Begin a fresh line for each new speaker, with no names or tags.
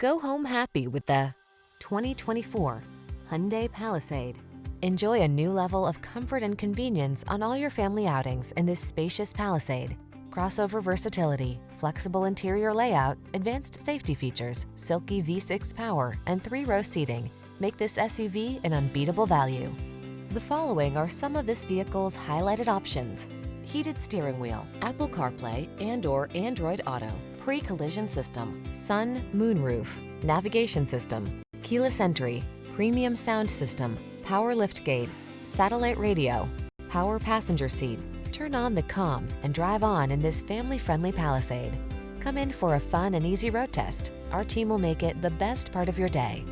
Go home happy with the 2024 Hyundai Palisade. Enjoy a new level of comfort and convenience on all your family outings in this spacious Palisade. Crossover versatility, flexible interior layout, advanced safety features, silky V6 power, and 3-row seating make this SUV an unbeatable value. The following are some of this vehicle's highlighted options: heated steering wheel, Apple CarPlay and/or Android Auto, pre-collision system, sun, moonroof, navigation system, keyless entry, premium sound system, power liftgate, satellite radio, power passenger seat. Turn on the calm and drive on in this family-friendly Palisade. Come in for a fun and easy road test. Our team will make it the best part of your day.